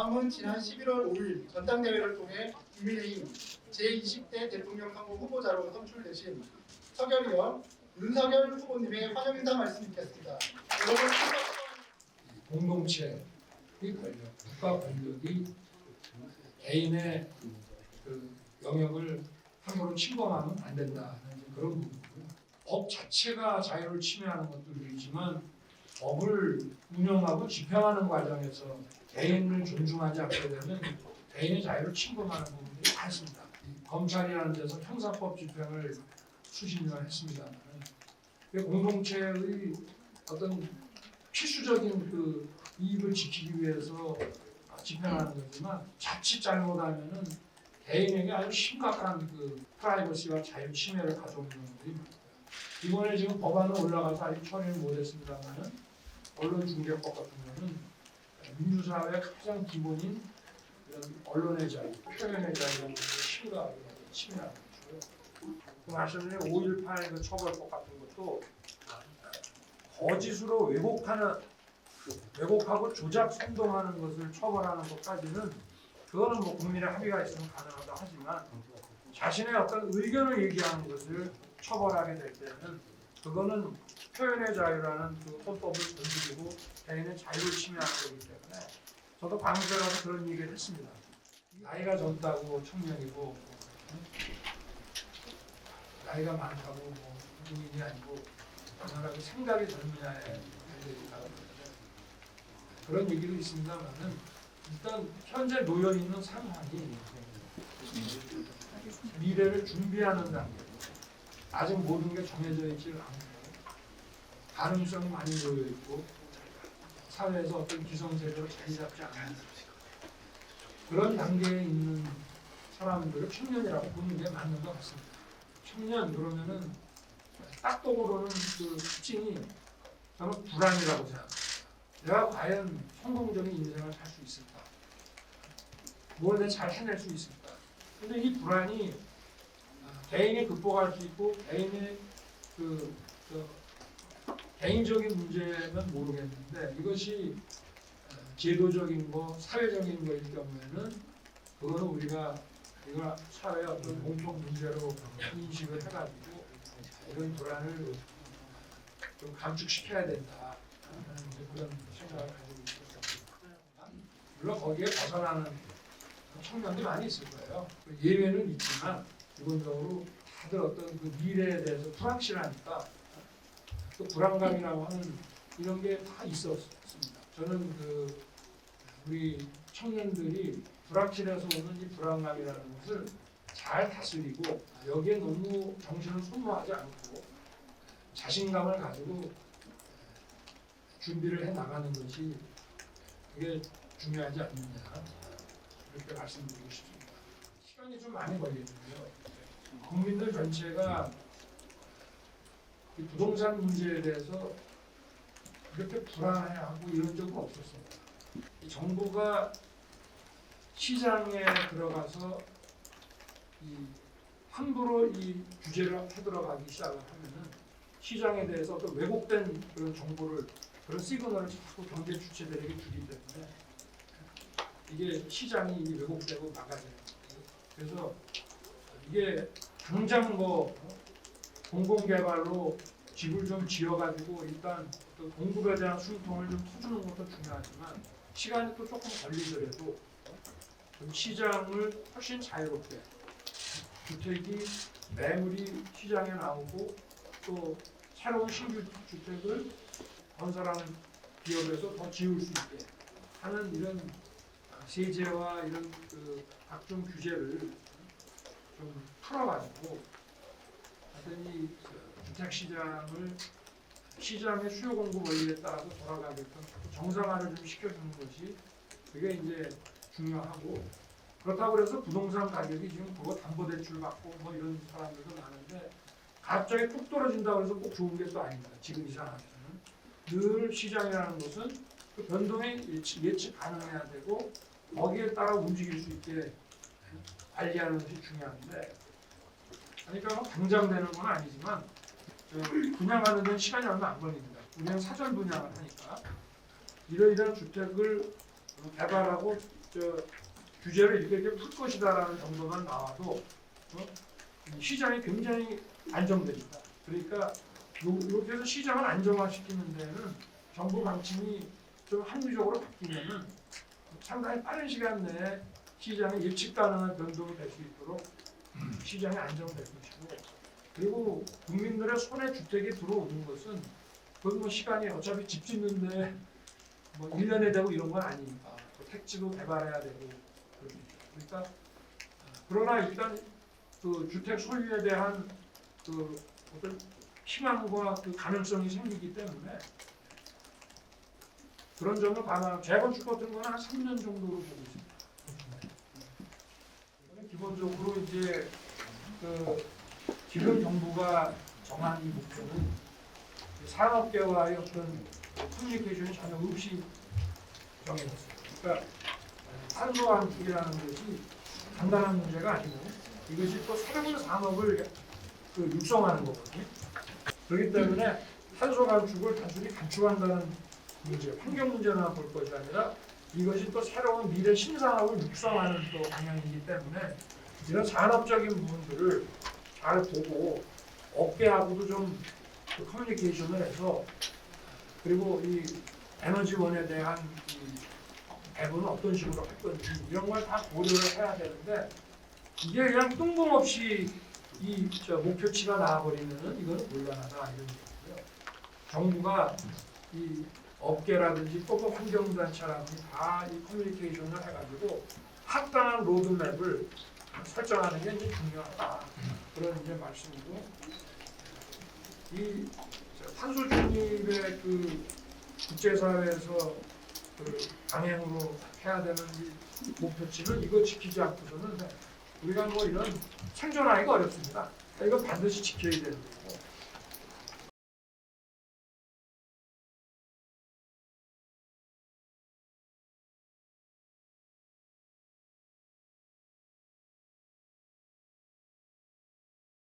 다음은 지난 11월 5일 전당대회를 통해 국민의힘 제20대 대통령 선거 후보자로 선출되신 서결위원 윤석열 후보님의 환영 인사 말씀 듣겠습니다. 여러분 공동체의 권력, 국가 권력이 개인의 그 영역을 함부로 침범하면 안 된다는 그런 부분이고요. 법 자체가 자유를 침해하는 것도 있지만 법을 운영하고 집행하는 과정에서 개인을 존중하지 않게 되면 개인의 자유를 침범하는 부분들이 많습니다. 검찰이라는 데서 형사법 집행을 수십 년 했습니다만 공동체의 어떤 필수적인 그 이익을 지키기 위해서 집행하는 거지만 자칫 잘못하면은 개인에게 아주 심각한 그 프라이버시와 자유 침해를 가져오는 것들이 많고요. 이번에 지금 법안은 올라가서 아직 처리는 못했습니다만은 언론중재법 같은 경우는 민주사회의 가장 기본인 이런 언론의 자유, 표현의 자유라는 것을 심각하게 침해하는 거죠. 그 말씀 중에 5.18 그 처벌법 같은 것도 거짓으로 왜곡하고 조작 선동하는 것을 처벌하는 것까지는 그거는 뭐 국민의 합의가 있으면 가능하다 하지만 자신의 어떤 의견을 얘기하는 것을 처벌하게 될 때는 그거는 표현의 자유라는 그 헌법을 건드리고 개인의 자유를 침해하는 거기 때문에 저도 광주에 가서 그런 얘기를 했습니다. 나이가 젊다고 청년이고 나이가 많다고 뭐 국민이 아니고 당연하게 생각이 젊으냐에 달려있다고 그런 얘기도 있습니다만은 일단 현재 놓여 있는 상황이 미래를 준비하는 단계, 아직 모든 게 정해져 있지 않고 가능성이 많이 놓여 있고 사회에서 어떤 기성세대로 자리 잡지 않는 그런 단계에 있는 사람들을 청년이라고 보는 게 맞는 것 같습니다. 청년 그러면은 딱독으로는 그 특징이 저는 불안이라고 생각합니다. 내가 과연 성공적인 인생을 살 수 있을까? 뭘 내가 잘 해낼 수 있을까? 근데 이 불안이 개인이 극복할 수 있고 개인의 개인적인 문제면 모르겠는데 이것이 제도적인 거, 사회적인 거일 경우에는 그거는 우리가 이걸 사회의 어떤 공통 문제로 인식을 해가지고 이런 불안을 좀 감축시켜야 된다. 그런 생각을 가지고 있었습니다. 물론 거기에 벗어나는 청년들이 많이 있을 거예요. 예외는 있지만 기본적으로 다들 어떤 그 미래에 대해서 불확실하니까 또 불안감이라고 하는 이런 게 다 있었습니다. 저는 그 우리 청년들이 불확실해서 오는 이 불안감이라는 것을 잘 다스리고 여기에 너무 정신을 소모하지 않고 자신감을 가지고 준비를 해 나가는 것이 그게 중요하지 않느냐 이렇게 말씀드리고 싶습니다. 시간이 좀 많이 걸리는데요. 국민들 전체가 이 부동산 문제에 대해서 그렇게 불안해하고 이런 적은 없었습니다. 이 정부가 시장에 들어가서 함부로 이 규제를 해들어가기 시작을 하면은 시장에 대해서 어떤 왜곡된 그런 정보를 그런 시그널을 자꾸 경제 주체들에게 주기 때문에 이게 시장이 왜곡되고 막아져요. 그래서 이게 당장 뭐 공공개발로 집을 좀 지어가지고 일단 그 공급에 대한 숨통을 좀 터주는 것도 중요하지만 시간이 또 조금 걸리더라도 좀 시장을 훨씬 자유롭게 주택이 매물이 시장에 나오고 또 새로운 신규 주택을 건설하는 기업에서 더 지을 수 있게 하는 이런 세제와 이런 그 각종 규제를 좀 풀어가지고 하여튼 이 주택 시장을 시장의 수요 공급 원리에 따라서 돌아가게끔 정상화를 좀 시켜주는 것이 그게 이제 중요하고 그렇다고 해서 부동산 가격이 지금 그거 담보대출 받고 뭐 이런 사람들도 많은데 갑자기 뚝 떨어진다고 해서 꼭 좋은 게 또 아닙니다. 지금 이 상황에서는 늘 시장이라는 것은 그 변동이 예측 가능해야 되고 거기에 따라 움직일 수 있게 관리하는 것이 중요한데 그러니까 뭐 당장 되는 건 아니지만 분양하는 데는 시간이 얼마 안 걸립니다. 우리는 사전 분양을 하니까 이러이러한 주택을 개발하고 규제를 이렇게 풀 것이다라는 정도만 나와도 이 시장이 굉장히 안정됩니다. 그러니까 이렇게 해서 시장을 안정화시키는 데는 정부 방침이 좀 합리적으로 바뀌면은 상당히 빠른 시간 내에 시장의 예측 가능한 변동이 될 수 있도록 시장이 안정될 것이고, 그리고 국민들의 손에 주택이 들어오는 것은 그건 뭐 시간이 어차피 집 짓는데 뭐 1년에 되고 이런 건 아니니까 또 택지도 개발해야 되고 그러니까 그러나 일단 그 주택 소유에 대한 그 어떤 희망과 그 가능성이 생기기 때문에 그런 점을 감안 재건축 같은 거는 한 3년 정도로 보고 있습니다. 기본적으로 이제 그 지금 정부가 정한 이 목표는 산업계와의 어떤 커뮤니케이션이 전혀 없이 정해졌어요. 그러니까 탄소 환기라는 것이 간단한 문제가 아니고 이것이 또 새로운 산업을 그 육성하는 거거든요. 그렇기 때문에 탄소 감축을 단순히 감축한다는 문제, 환경 문제나 볼 것이 아니라 이것이 또 새로운 미래 신산업을 육성하는 또 방향이기 때문에 이런 산업적인 부분들을 잘 보고 업계하고도 좀 그 커뮤니케이션을 해서, 그리고 이 에너지원에 대한 이 배분은 어떤 식으로 할 건지 이런 걸 다 고려를 해야 되는데, 이게 그냥 뜬금없이 이 목표치가 나와버리면은 이거는 곤란하다 이런 얘기고요. 정부가 이 업계라든지 또 환경단체라든지 다 이 커뮤니케이션을 해가지고 합당한 로드맵을 설정하는 게 이제 중요하다. 그런 이제 말씀이고, 이 탄소 중립의 그 국제사회에서 그 강행으로 해야 되는 이 목표치를 이거 지키지 않고서는 우리가 뭐 이런 생존하기가 어렵습니다. 이거 반드시 지켜야 되는 거고.